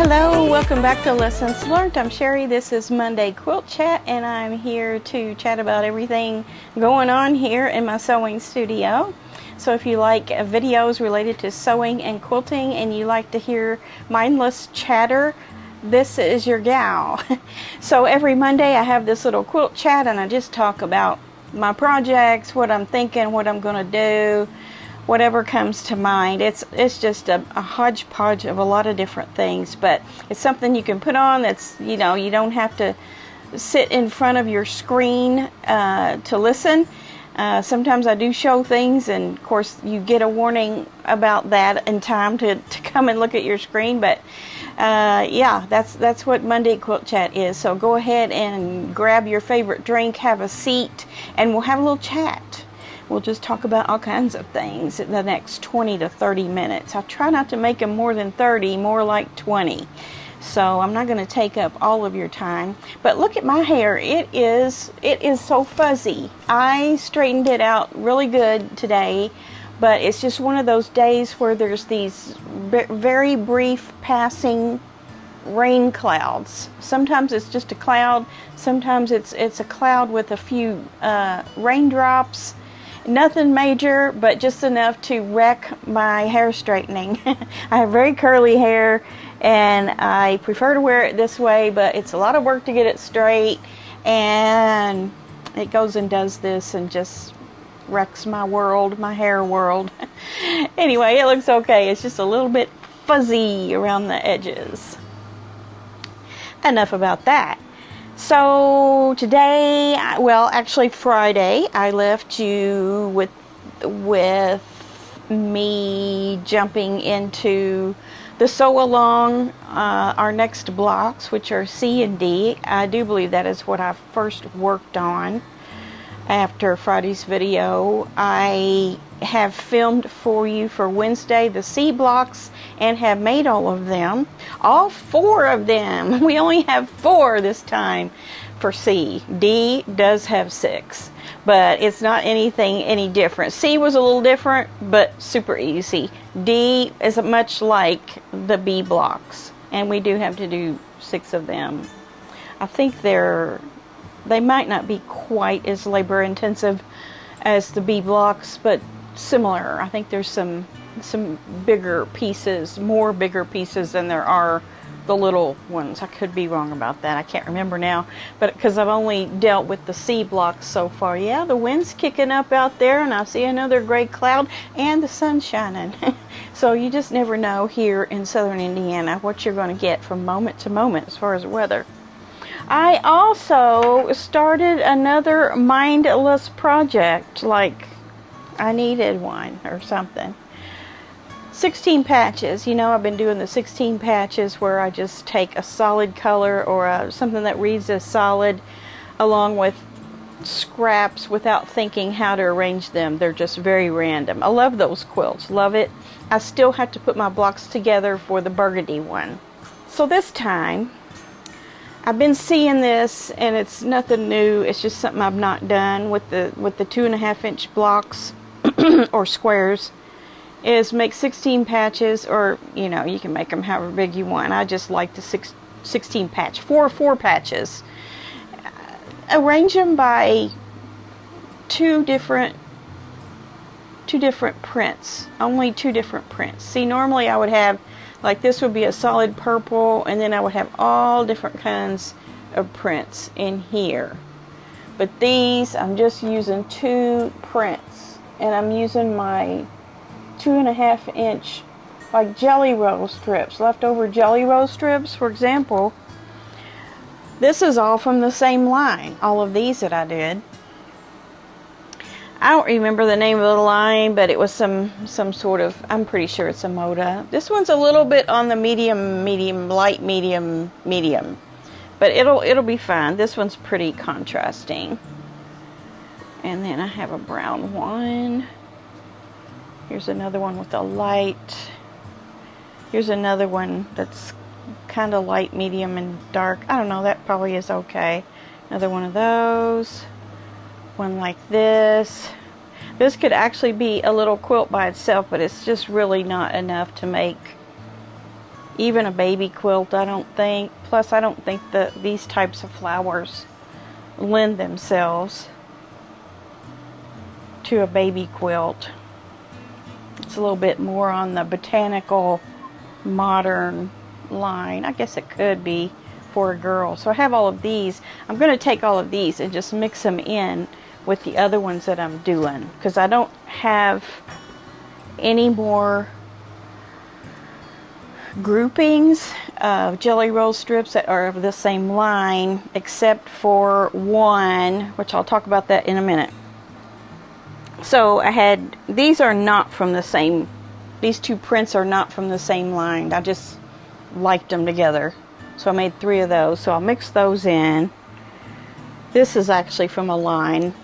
Hello, welcome back to Lessons Learned. I'm Sherry. This is Monday Quilt Chat, and I'm here to chat about everything going on here in my sewing studio. So if you like videos related to sewing and quilting and you like to hear mindless chatter, this is your gal. So every Monday I have this little quilt chat and I just talk about my projects, what I'm thinking, what I'm going to do, whatever comes to mind. It's just a hodgepodge of a lot of different things, but it's something you can put on that's, you know, you don't have to sit in front of your screen to listen. Sometimes I do show things, and of course you get a warning about that in time to come and look at your screen, but yeah, that's what Monday Quilt Chat is. So go ahead and grab your favorite drink, have a seat, and we'll have a little chat. We'll just talk about all kinds of things in the next 20 to 30 minutes. I try not to make them more than 30, more like 20. So I'm not going to take up all of your time. But look at my hair. It is so fuzzy. I straightened it out really good today, but it's just one of those days where there's these very brief passing rain clouds. Sometimes it's just a cloud. Sometimes it's a cloud with a few raindrops. Nothing major, but just enough to wreck my hair straightening. I have very curly hair, and I prefer to wear it this way, but it's a lot of work to get it straight, and it goes and does this and just wrecks my world, my hair world. Anyway, it looks okay. It's just a little bit fuzzy around the edges. Enough about that. So today, well, actually Friday, I left you with me jumping into the sew along our next blocks, which are C and D. I do believe that is what I first worked on after Friday's video. I have filmed for you for Wednesday the C blocks and have made all of them. All 4 of them. We only have 4 this time for C. D does have 6, but it's not anything any different. C was a little different, but super easy. D is much like the B blocks, and we do have to do 6 of them. I think they might not be quite as labor intensive as the B blocks, but similar. I think there's some bigger pieces, more bigger pieces than there are the little ones. I could be wrong about that. I can't remember now, but because I've only dealt with the C blocks so far. Yeah, the wind's kicking up out there, and I see another gray cloud, and the sun's shining. So you just never know here in southern Indiana what you're going to get from moment to moment as far as weather. I also started another mindless project, like I needed one or something. 16 patches. You know, I've been doing the 16 patches where I just take a solid color or something that reads as solid along with scraps without thinking how to arrange them. They're just very random. I love those quilts. Love it. I still have to put my blocks together for the burgundy one. So this time, I've been seeing this, and it's nothing new. It's just something I've not done with the 2.5-inch blocks or squares. Is make 16 patches, or you know, you can make them however big you want. I just like the 16 patch, 4 patches. Arrange them by two different prints. Only 2 different prints. See, normally I would have, like, this would be a solid purple, and then I would have all different kinds of prints in here. But these, I'm just using 2 prints, and I'm using my 2.5-inch like jelly roll strips, leftover jelly roll strips, for example. This is all from the same line, all of these that I did. I don't remember the name of the line, but it was some sort of, I'm pretty sure it's a Moda. This one's a little bit on the medium, light medium, but it'll be fine. This one's pretty contrasting. And then I have a brown one. Here's another one with a light. Here's another one that's kind of light, medium, and dark. I don't know, that probably is okay. Another one of those. One like this. This could actually be a little quilt by itself, but it's just really not enough to make even a baby quilt, I don't think. Plus, I don't think that these types of flowers lend themselves to a baby quilt. It's a little bit more on the botanical, modern line. I guess it could be for a girl. So I have all of these. I'm going to take all of these and just mix them in with the other ones that I'm doing, because I don't have any more groupings of jelly roll strips that are of the same line, except for one, which I'll talk about that in a minute. So I had, these are not from the same, these two prints are not from the same line. I just liked them together. So I made 3 of those. So I'll mix those in. This is actually from a line.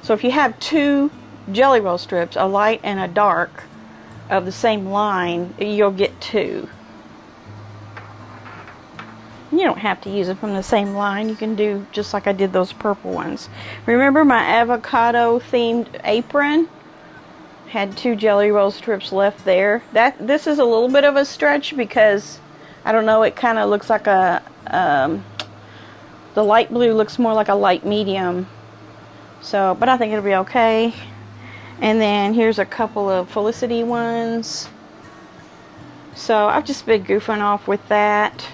So if you have 2 jelly roll strips, a light and a dark, of the same line, you'll get 2. You don't have to use it from the same line. You can do just like I did those purple ones. Remember my avocado themed apron? Had 2 jelly roll strips left there. This is a little bit of a stretch because, I don't know, it kind of looks like a, the light blue looks more like a light medium. So, but I think it'll be okay. And then here's a couple of Felicity ones. So I've just been goofing off with that.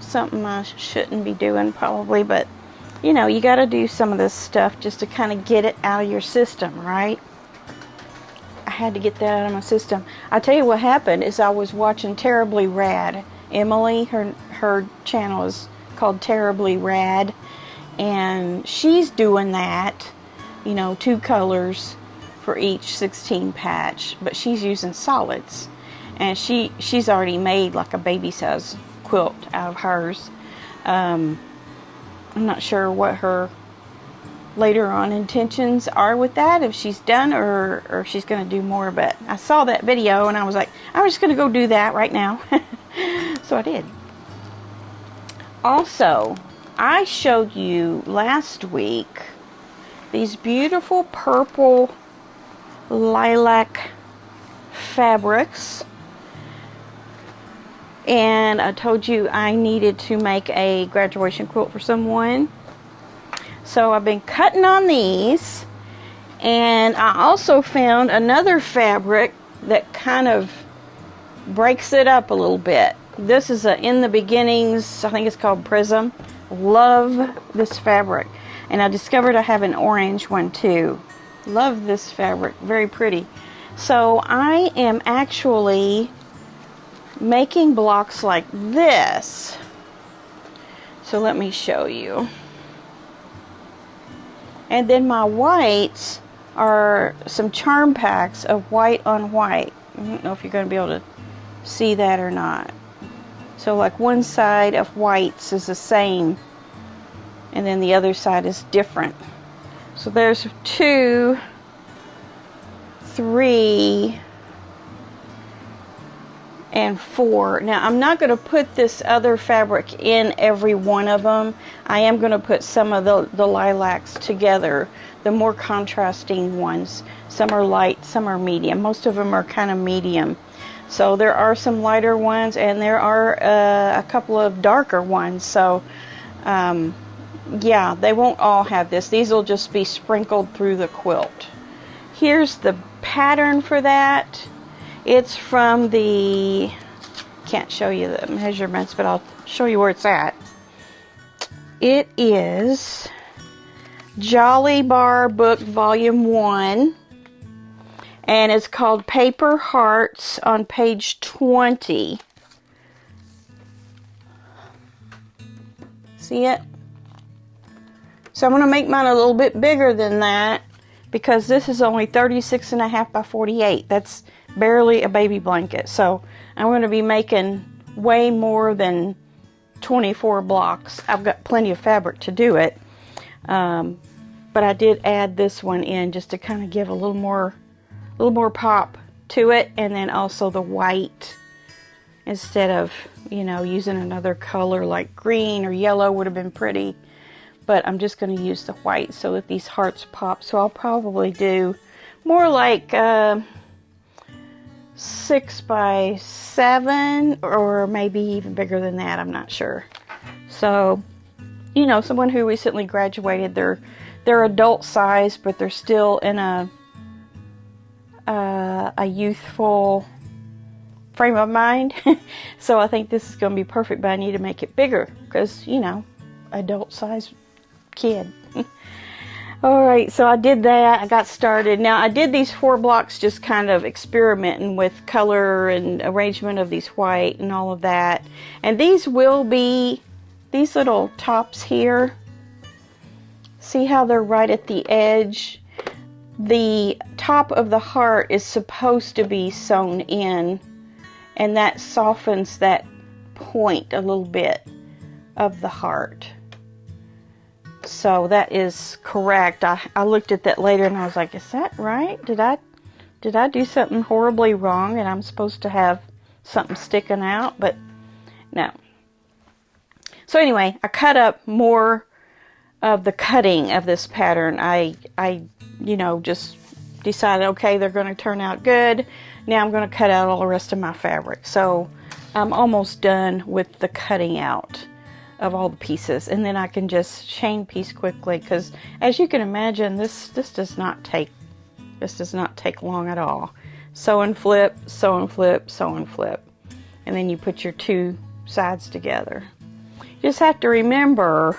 Something I shouldn't be doing probably, but you know, you got to do some of this stuff just to kind of get it out of your system, right? I had to get that out of my system. I tell you what happened is I was watching Terribly Rad. Emily, her channel is called Terribly Rad, and she's doing that, you know, 2 colors for each 16 patch, but she's using solids, and she's already made like a baby size quilt out of hers. I'm not sure what her later on intentions are with that, if she's done or if she's going to do more, but I saw that video and I was like, I'm just going to go do that right now. So I did. Also, I showed you last week these beautiful purple lilac fabrics, and I told you I needed to make a graduation quilt for someone. So I've been cutting on these, and I also found another fabric that kind of breaks it up a little bit. This is a In the Beginnings, I think it's called Prism. Love this fabric. And I discovered I have an orange one too. Love this fabric, very pretty. So I am actually making blocks like this. So let me show you. And then my whites are some charm packs of white on white. I don't know if you're going to be able to see that or not. So like one side of whites is the same, and then the other side is different. So there's 2, 3, and 4. Now I'm not going to put this other fabric in every one of them. I am going to put some of the lilacs together, the more contrasting ones. Some are light, some are medium. Most of them are kind of medium. So there are some lighter ones, and there are a couple of darker ones. So yeah, they won't all have this. These will just be sprinkled through the quilt. Here's the pattern for that. It's from the, can't show you the measurements, but I'll show you where it's at. It is Jolly Bar Book Volume 1, and it's called Paper Hearts on page 20. See it? So I'm going to make mine a little bit bigger than that, because this is only 36.5 by 48. That's barely a baby blanket. So I'm going to be making way more than 24 blocks. I've got plenty of fabric to do it. But I did add this one in just to kind of give a little more pop to it, and then also the white instead of, you know, using another color like green or yellow would have been pretty. But I'm just going to use the white so that these hearts pop. So I'll probably do more like 6 by 7 or maybe even bigger than that, I'm not sure. So, you know, someone who recently graduated, they're adult size, but they're still in a youthful frame of mind. So I think this is going to be perfect, but I need to make it bigger because, you know, adult size kid. Alright, so I did that. I got started. Now, I did these 4 blocks just kind of experimenting with color and arrangement of these white and all of that. And these will be, these little tops here, see how they're right at the edge? The top of the heart is supposed to be sewn in, and that softens that point a little bit of the heart. So that is correct. I looked at that later and I was like, is that right? Did I do something horribly wrong and I'm supposed to have something sticking out? But no. So anyway, I cut up more of the cutting of this pattern. I you know, just decided, okay, they're going to turn out good. Now I'm going to cut out all the rest of my fabric. So I'm almost done with the cutting out of all the pieces, and then I can just chain piece quickly, because as you can imagine, this does not take long at all. Sew and flip, sew and flip, sew and flip, and then you put your 2 sides together. You just have to remember,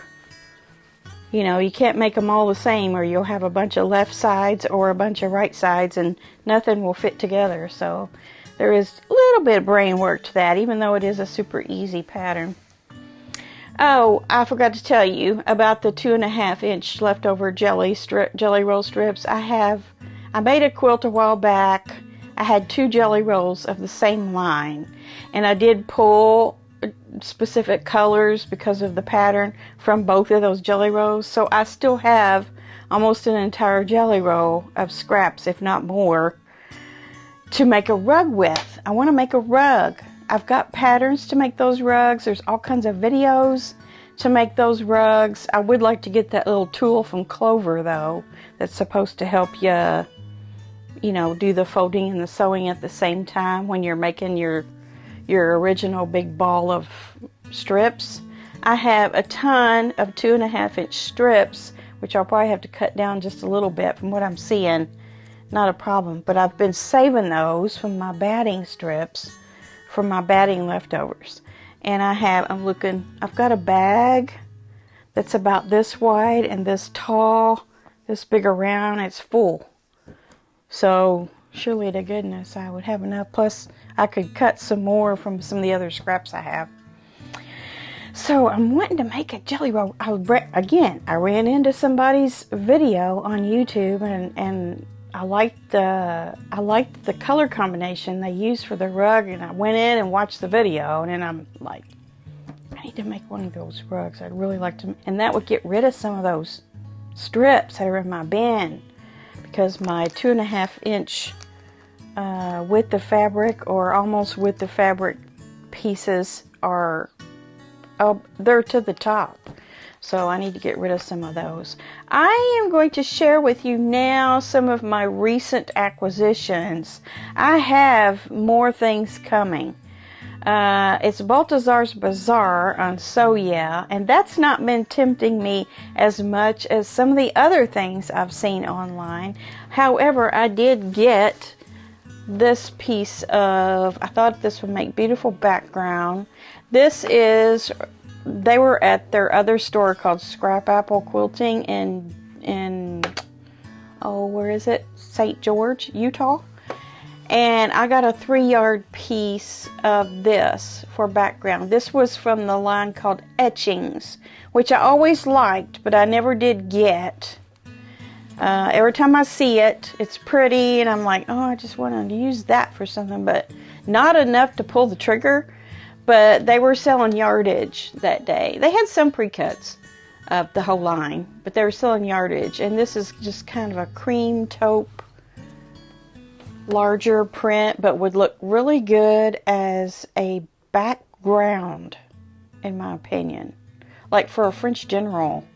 you know, you can't make them all the same, or you'll have a bunch of left sides or a bunch of right sides and nothing will fit together. So there is a little bit of brain work to that, even though it is a super easy pattern. Oh, I forgot to tell you about the 2.5 inch leftover jelly roll strips. I made a quilt a while back. I had 2 jelly rolls of the same line, and I did pull specific colors because of the pattern from both of those jelly rolls. So I still have almost an entire jelly roll of scraps, if not more, to make a rug with. I want to make a rug. I've got patterns to make those rugs. There's all kinds of videos to make those rugs. I would like to get that little tool from Clover, though, that's supposed to help you, you know, do the folding and the sewing at the same time when you're making your original big ball of strips. I have a ton of 2.5 inch strips, which I'll probably have to cut down just a little bit from what I'm seeing. Not a problem, but I've been saving those from my batting strips, from my batting leftovers. And I've got a bag that's about this wide and this tall, this big around. It's full. So surely to goodness I would have enough. Plus I could cut some more from some of the other scraps I have. So I'm wanting to make a jelly roll. I ran into somebody's video on YouTube, and I liked the color combination they used for the rug, and I went in and watched the video, and then I'm like, I need to make one of those rugs. I'd really like to, and that would get rid of some of those strips that are in my bin, because my 2.5 inch width of fabric, or almost width of fabric pieces are, they're to the top. So I need to get rid of some of those. I am going to share with you now some of my recent acquisitions. I have more things coming. It's Baltazar's Bazaar on So Yeah, and that's not been tempting me as much as some of the other things I've seen online. However, I did get this piece of, I thought this would make beautiful background. This is, they were at their other store called Scrap Apple Quilting in where is it? St. George, Utah. And I got a 3-yard piece of this for background. This was from the line called Etchings, which I always liked, but I never did get. Every time I see it, it's pretty, and I'm like, oh, I just want to use that for something, but not enough to pull the trigger. But they were selling yardage that day. They had some pre-cuts of the whole line, but they were selling yardage. And this is just kind of a cream taupe, larger print, but would look really good as a background, in my opinion. Like for a French General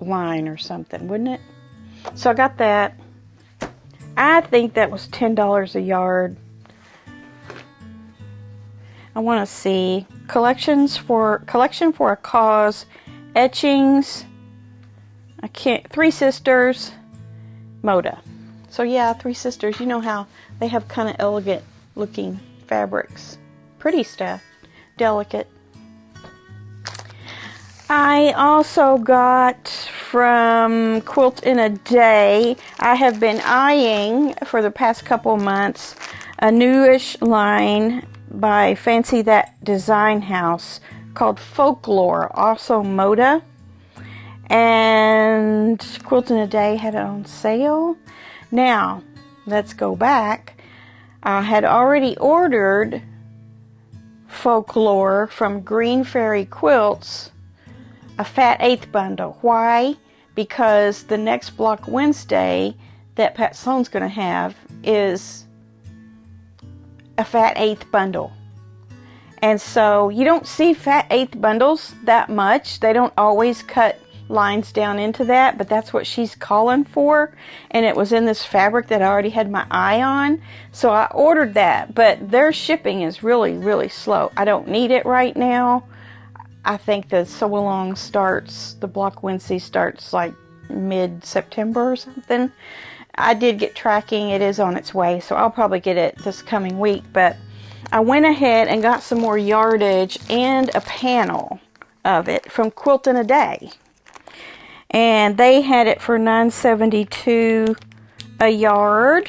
line or something, wouldn't it? So I got that. I think that was $10 a yard. I want to see collection for a cause, etchings. Three Sisters, Moda. So yeah, Three Sisters. You know how they have kind of elegant looking fabrics, pretty stuff, delicate. I also got from Quilt in a Day. I have been eyeing for the past couple months a newish line by Fancy That Design House called Folklore, also Moda. And Quilt in a Day had it on sale. Now, let's go back. I had already ordered Folklore from Green Fairy Quilts, a fat eighth bundle. Why? Because the next Block Wednesday that Pat Sloan's going to have is a fat eighth bundle. And so you don't see fat eighth bundles that much. They don't always cut lines down into that, but that's what she's calling for, and it was in this fabric that I already had my eye on, so I ordered that. But their shipping is really slow. I don't need it right now. I think the sew-along starts, the Block Wednesday starts like mid-September or something. I did get tracking. It is on its way, so I'll probably get it this coming week. But I went ahead and got some more yardage and a panel of it from Quilt in a Day. And they had it for $9.72 a yard.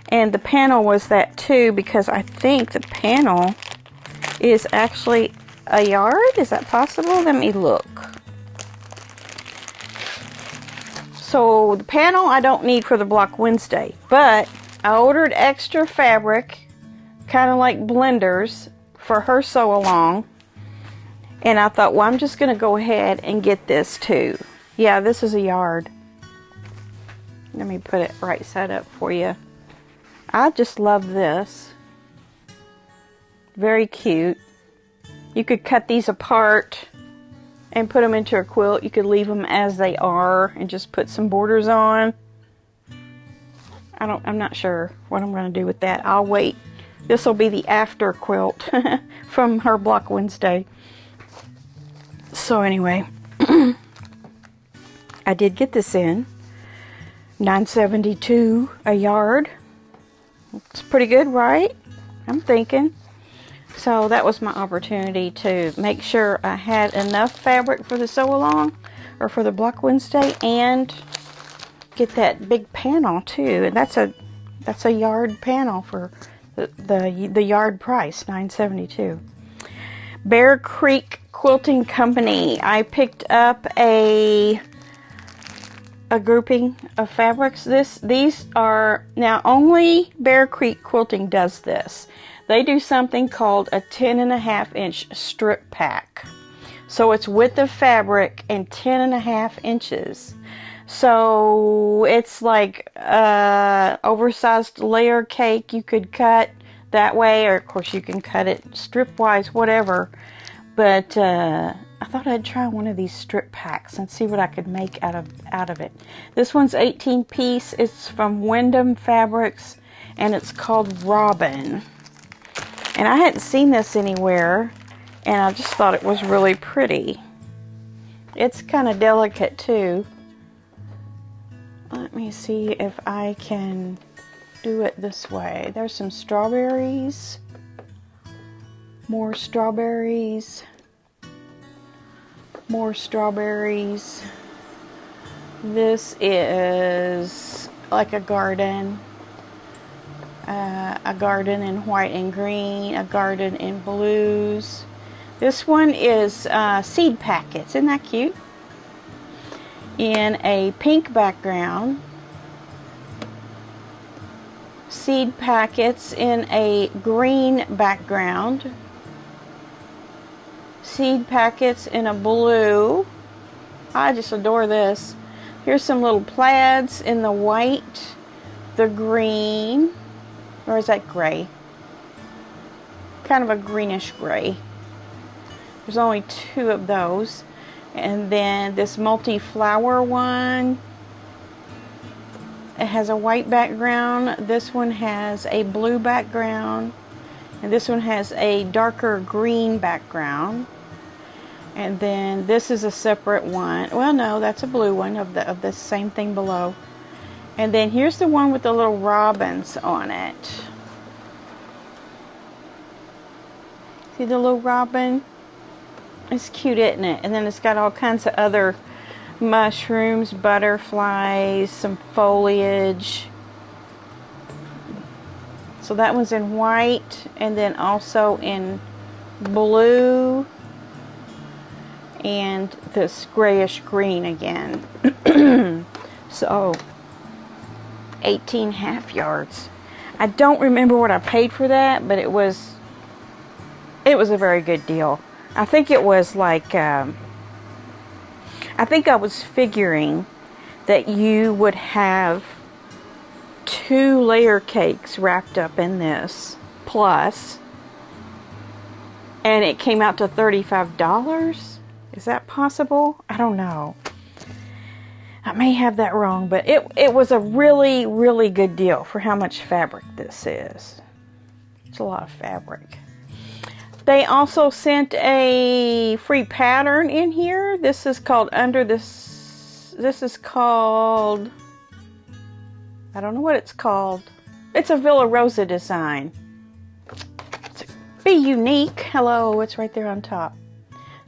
And the panel was that too, because I think the panel is actually a yard. Is that possible? Let me look. So the panel I don't need for the Block Wednesday, but I ordered extra fabric, kind of like blenders, for her sew along. And I thought, well, I'm just going to go ahead and get this too. Yeah, this is a yard. Let me put it right side up for you. I just love this. Very cute. You could cut these apart and put them into a quilt. You could leave them as they are and just put some borders on. I'm not sure what I'm going to do with that. I'll wait. This will be the after quilt from her Block Wednesday. So anyway, I did get this in. $9.72 a yard. It's pretty good, right? I'm thinking. So that was my opportunity to make sure I had enough fabric for the sew along, or for the Block Wednesday, and get that big panel too. And that's a yard panel for the yard price, $9.72. Bear Creek Quilting Company. I picked up a grouping of fabrics. These are now only Bear Creek Quilting does this. They do something called a 10.5 inch strip pack. So it's width of fabric and 10.5 inches. So it's like oversized layer cake you could cut that way, or of course you can cut it strip wise, whatever. But I thought I'd try one of these strip packs and see what I could make out of it. This one's 18 piece. It's from Wyndham Fabrics, and it's called Robin. And I hadn't seen this anywhere, and I just thought it was really pretty. It's kind of delicate too. Let me see if I can do it this way. There's some strawberries. More strawberries. More strawberries. This is like a garden. A garden in white and green. A garden in blues. This one is seed packets. Isn't that cute? In a pink background. Seed packets in a green background. Seed packets in a blue. I just adore this. Here's some little plaids in the white, the green, or is that gray? Kind of a greenish gray. There's only 2 of those. And then this multi-flower one, it has a white background. This one has a blue background. And this one has a darker green background. And then this is a separate one. Well, no, that's a blue one of the same thing below. And then here's the one with the little robins on it. See the little robin? It's cute, isn't it? And then it's got all kinds of other mushrooms, butterflies, some foliage. So that one's in white, and then also in blue, and this grayish green again. So 18 half yards. I don't remember what I paid for that, but it was a very good deal. I think it was like I think I was figuring that you would have 2 layer cakes wrapped up in this plus, and it came out to $35. Is that possible? I don't know. I may have that wrong, but it was a really, really good deal for how much fabric this is. It's a lot of fabric. They also sent a free pattern in here. This is called this is called, I don't know what it's called. It's a Villa Rosa design. Be unique. Hello, it's right there on top.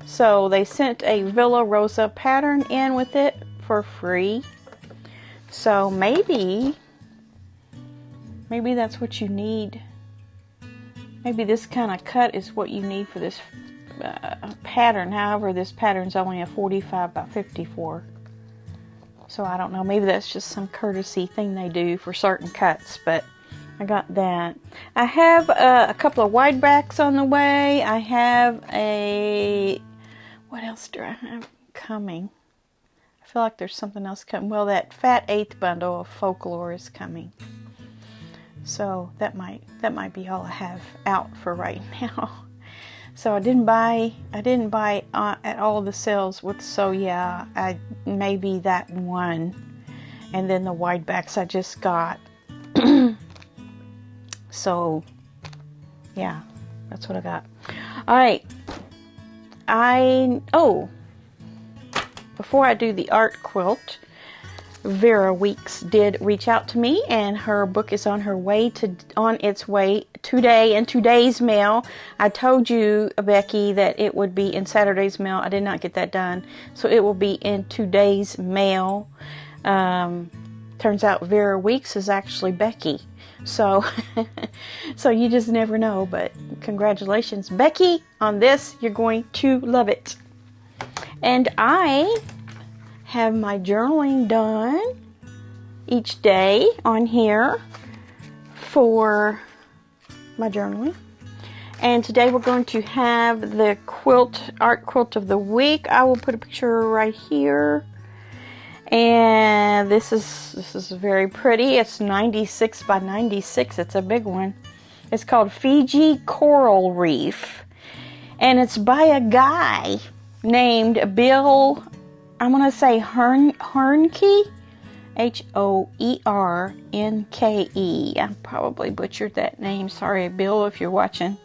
So they sent a Villa Rosa pattern in with it for free. So maybe that's what you need. Maybe this kind of cut is what you need for this pattern. However, this pattern's only a 45 by 54. So I don't know. Maybe that's just some courtesy thing they do for certain cuts. But I got that. I have a couple of wide backs on the way. I have a... What else do I have coming? I feel like there's something else coming. Well, that fat 8th bundle of Folklore is coming. So that might be all I have out for right now. So I didn't buy at all the sales with, so yeah, maybe that one, and then the wide backs I just got. So yeah, that's what I got. All right. Before I do the art quilt, Vera Weeks did reach out to me, and her book is on its way today in today's mail. I told you, Becky, that it would be in Saturday's mail. I did not get that done, so it will be in today's mail. Turns out Vera Weeks is actually Becky, so so you just never know. But congratulations, Becky, on this. You're going to love it. And I have my journaling done each day on here for my journaling. And today we're going to have the art quilt of the week. I will put a picture right here. And this is very pretty. It's 96 by 96. It's a big one. It's called Fiji Coral Reef. And it's by a guy named Bill, I'm going to say Hoernke, Hoernke. I probably butchered that name. Sorry, Bill, if you're watching.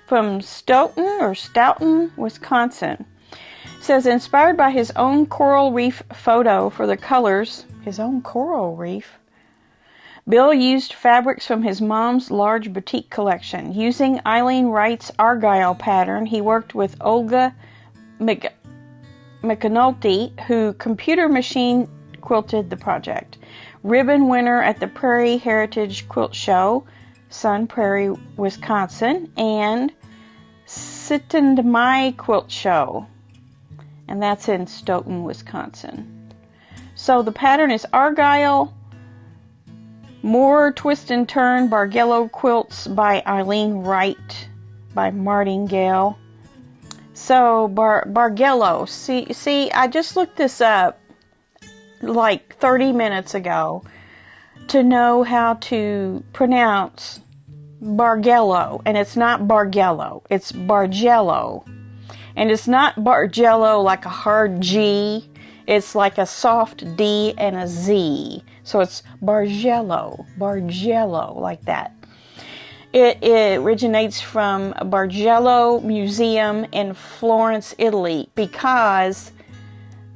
From Stoughton, Wisconsin. It says, inspired by his own coral reef photo for the colors, his own coral reef, Bill used fabrics from his mom's large boutique collection. Using Eileen Wright's Argyle pattern, he worked with Olga McAnulty, who computer machine quilted the project. Ribbon winner at the Prairie Heritage Quilt Show, Sun Prairie, Wisconsin, and Sitendmai Quilt Show, and that's in Stoughton, Wisconsin. So the pattern is Argyle, More Twist and Turn Bargello Quilts by Eileen Wright by Martingale. So Bargello, see, I just looked this up like 30 minutes ago to know how to pronounce Bargello, and it's not Bargello, it's Bargello, and it's not Bargello like a hard G, it's like a soft D and a Z, so it's Bargello, like that. It originates from a Bargello Museum in Florence, Italy, because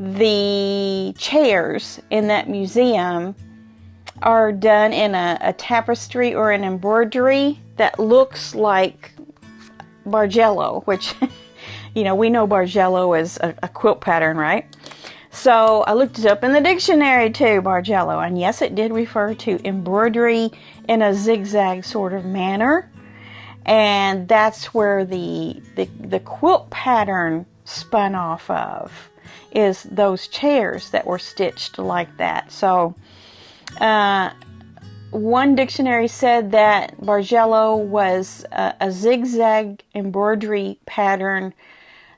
the chairs in that museum are done in a tapestry or an embroidery that looks like Bargello, which, you know, we know Bargello is a quilt pattern, right? So I looked it up in the dictionary too, Bargello, and yes, it did refer to embroidery in a zigzag sort of manner, and that's where the quilt pattern spun off of, is those chairs that were stitched like that. So one dictionary said that Bargello was a zigzag embroidery pattern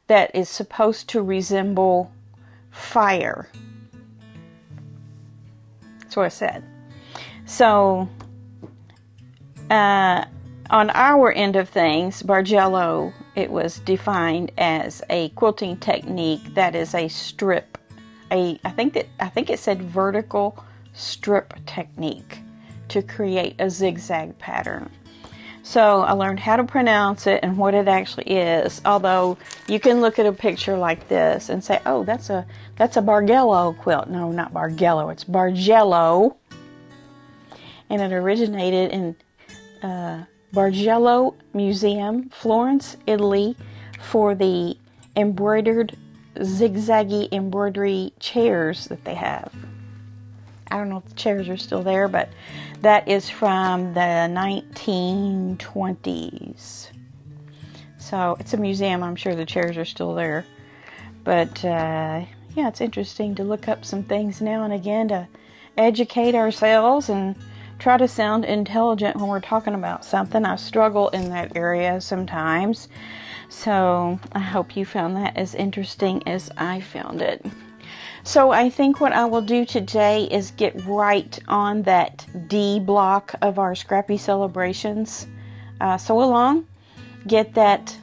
that is supposed to resemble fire. That's what it said. So on our end of things, Bargello, it was defined as a quilting technique that is a strip, I think it said vertical strip technique to create a zigzag pattern. So I learned how to pronounce it and what it actually is. Although you can look at a picture like this and say, "Oh, that's a Bargello quilt." No, not Bargello. It's Bargello, and it originated in Bargello Museum, Florence, Italy, for the embroidered zigzaggy embroidery chairs that they have. I don't know if the chairs are still there, but that is from the 1920s. So it's a museum. I'm sure the chairs are still there. But yeah, it's interesting to look up some things now and again to educate ourselves and try to sound intelligent when we're talking about something. I struggle in that area sometimes. So I hope you found that as interesting as I found it. So I think what I will do today is get right on that D block of our Scrappy Celebrations sew along, get that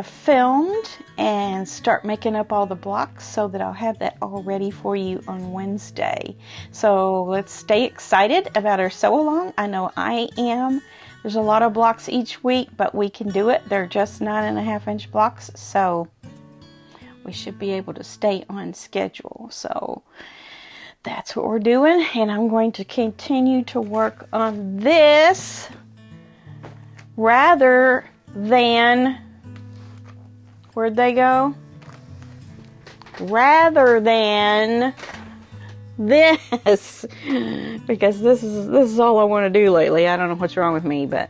filmed, and start making up all the blocks so that I'll have that all ready for you on Wednesday. So let's stay excited about our sew along. I know I am. There's a lot of blocks each week, but we can do it. They're just 9.5-inch blocks, so we should be able to stay on schedule. So that's what we're doing, and I'm going to continue to work on this rather than, where'd they go? Rather than this, because this is all I want to do lately. I don't know what's wrong with me, but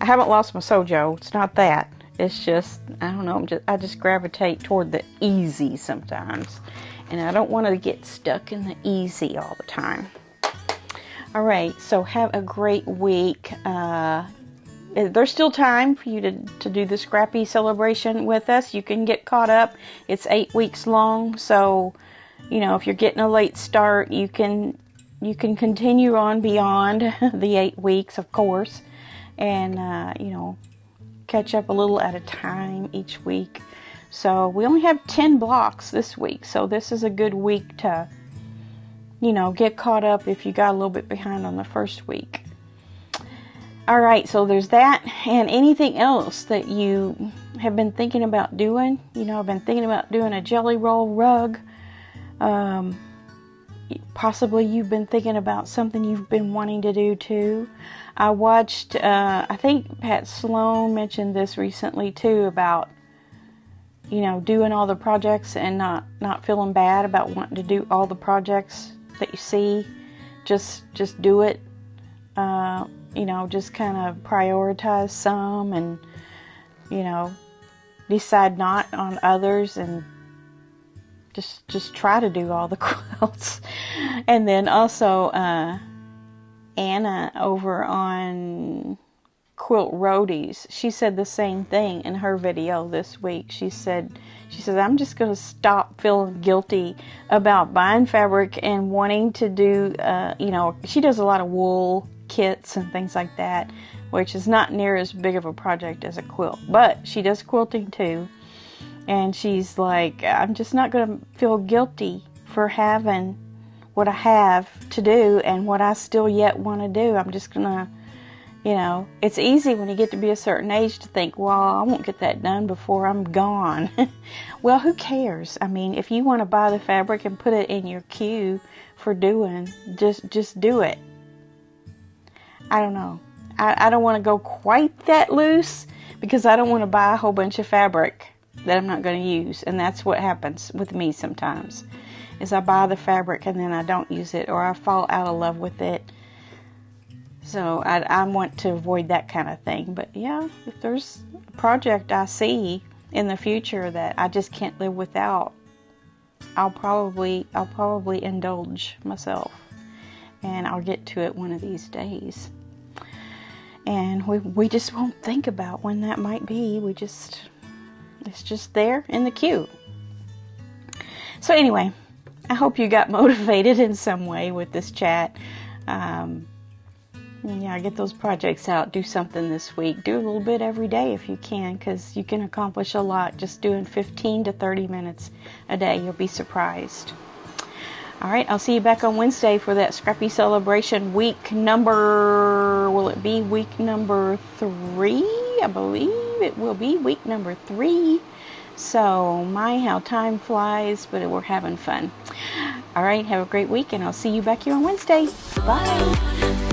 I haven't lost my sojo. It's not that. It's just, I don't know, I just gravitate toward the easy sometimes. And I don't want to get stuck in the easy all the time. All right, so have a great week. There's still time for you to do the Scrappy Celebration with us. You can get caught up. It's 8 weeks long, so, you know, if you're getting a late start, you can continue on beyond the 8 weeks, of course. And, you know, catch up a little at a time each week. So we only have 10 blocks this week, so this is a good week to, you know, get caught up if you got a little bit behind on the first week. All right, so there's that. And anything else that you have been thinking about doing? You know, I've been thinking about doing a jelly roll rug. Possibly you've been thinking about something you've been wanting to do too. I watched, I think Pat Sloan mentioned this recently too, about, you know, doing all the projects and not feeling bad about wanting to do all the projects that you see. Just do it. You know, just kind of prioritize some and, you know, decide not on others, and just try to do all the quilts. And then also Anna over on Quilt Roadies, she said the same thing in her video this week. She says, I'm just going to stop feeling guilty about buying fabric and wanting to do, you know, she does a lot of wool kits and things like that, which is not near as big of a project as a quilt, but she does quilting too. And she's like, I'm just not going to feel guilty for having what I have to do and what I still yet want to do. I'm just going to, You know, it's easy when you get to be a certain age to think, well, I won't get that done before I'm gone. Well, who cares? I mean, if you want to buy the fabric and put it in your queue for doing, just do it. I don't know. I don't want to go quite that loose because I don't want to buy a whole bunch of fabric that I'm not going to use. And that's what happens with me sometimes, is I buy the fabric and then I don't use it, or I fall out of love with it. So I want to avoid that kind of thing. But yeah, if there's a project I see in the future that I just can't live without, I'll probably indulge myself, and I'll get to it one of these days. And we just won't think about when that might be. It's just there in the queue. So anyway, I hope you got motivated in some way with this chat. Yeah, get those projects out. Do something this week. Do a little bit every day if you can, because you can accomplish a lot just doing 15 to 30 minutes a day. You'll be surprised. All right, I'll see you back on Wednesday for that Scrappy Celebration week number, will it be week number 3? I believe it will be week number 3. So, my, how time flies, but we're having fun. All right, have a great week, and I'll see you back here on Wednesday. Bye.